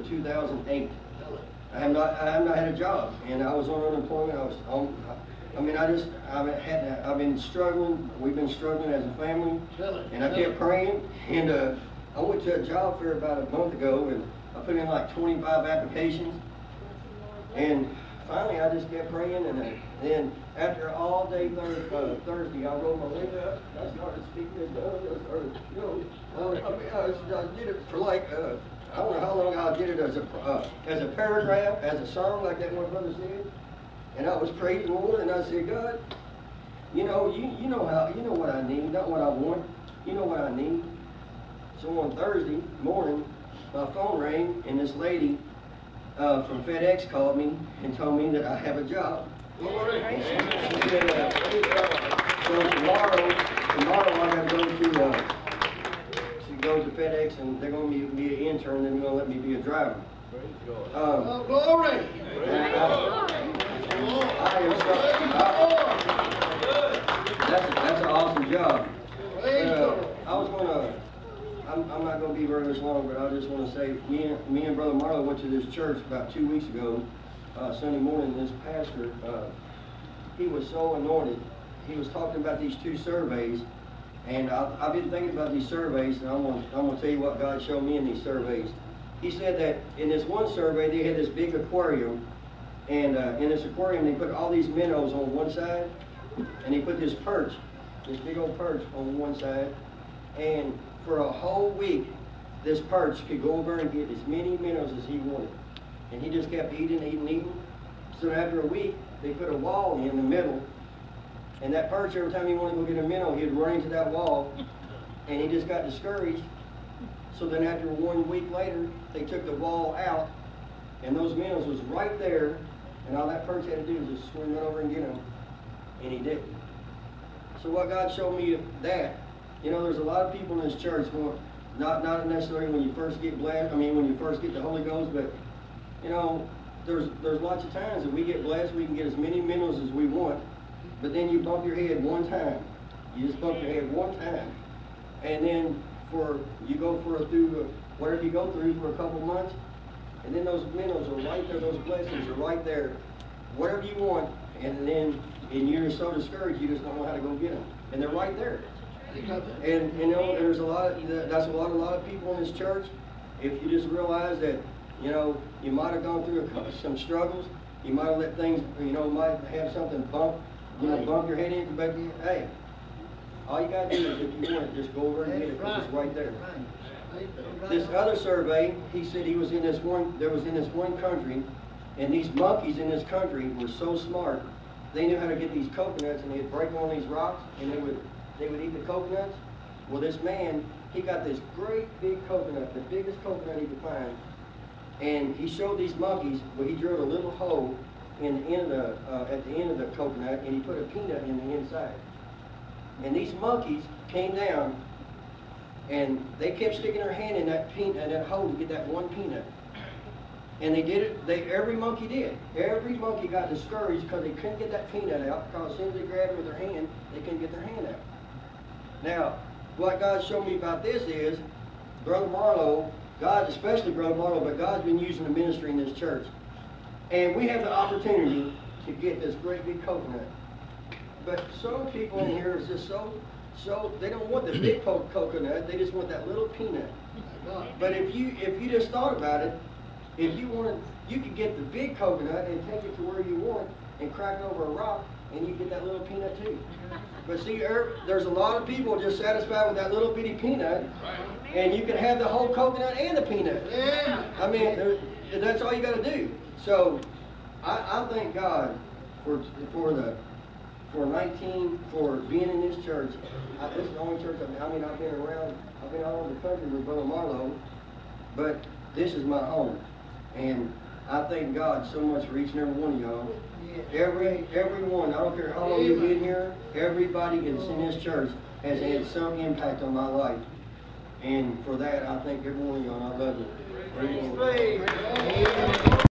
2008. I have not had a job, and I was on unemployment. I've been struggling. We've been struggling as a family, and I kept praying. And I went to a job fair about a month ago, and I put in like 25 applications. And finally, I just kept praying, and then after all day Thursday, I rolled my leg up. I started speaking in tongues. I did it for like I don't know how long I did it as a paragraph, as a song, like that one brother said. And I was praising the Lord, and I said, God, you know what I need, not what I want. You know what I need. So on Thursday morning, my phone rang, and this lady from FedEx called me and told me that I have a job. And she said, so tomorrow I got to go to FedEx, and they're going to be an intern, and they're going to let me be a driver. Glory! That's an awesome job. I'm not going to be very much long, but I just want to say, me and Brother Marlowe went to this church about 2 weeks ago, Sunday morning. This pastor, he was so anointed. He was talking about these 2 surveys, and I've been thinking about these surveys, and I'm going to tell you what God showed me in these surveys. He said that in this one survey, they had this big aquarium, and in this aquarium, they put all these minnows on one side, and they put this perch, this big old perch on one side, and for a whole week, this perch could go over and get as many minnows as he wanted. And he just kept eating. So after a week, they put a wall in the middle, and that perch, every time he wanted to go get a minnow, he'd run into that wall, and he just got discouraged. So then after 1 week later, they took the wall out, and those minnows was right there, and all that perch had to do was just swim right over and get them, and he didn't. So what God showed me that, there's a lot of people in this church, not necessarily when you first get blessed, when you first get the Holy Ghost, but, there's lots of times that we get blessed, we can get as many minnows as we want, but then you bump your head one time. You just bump your head one time, and then you go through whatever you go through for a couple months, and then those minnows are right there, those blessings are right there, whatever you want, and you're so discouraged you just don't know how to go get them, and they're right there. And there's a lot of people in this church. If you just realize that you might have gone through some struggles, you might have let things, might have something bump your head in, but hey, all you got to do is, if you want it, just go over and get it, because it's right there. This other survey, he said there was in this one country, and these monkeys in this country were so smart, they knew how to get these coconuts, and they'd break on these rocks, and they would eat the coconuts. Well, this man, he got this great big coconut, the biggest coconut he could find, and he showed these monkeys where he drilled a little hole at the end of the coconut, and he put a peanut in the inside. And these monkeys came down, and they kept sticking their hand in that hole to get that one peanut. And they did it. Every monkey did. Every monkey got discouraged because they couldn't get that peanut out, because as soon as they grabbed it with their hand, they couldn't get their hand out. Now, what God showed me about this is, Brother Marlowe, God, especially Brother Marlowe, but God's been using the ministry in this church. And we have the opportunity to get this great big coconut. But some people in here is just so they don't want the big coconut, they just want that little peanut. But if you just thought about it, if you wanted, you could get the big coconut and take it to where you want and crack it over a rock, and you get that little peanut too. But see, there's a lot of people just satisfied with that little bitty peanut, and you can have the whole coconut and the peanut. That's all you got to do. So I thank God for being in this church. This is the only church I've been around. I've been all over the country with Brother Marlowe, but this is my home, and I thank God so much for each and every one of y'all. Everyone, I don't care how long you've been here, everybody that's in this church has had some impact on my life, and for that I thank every one of y'all, and I love you. Amen.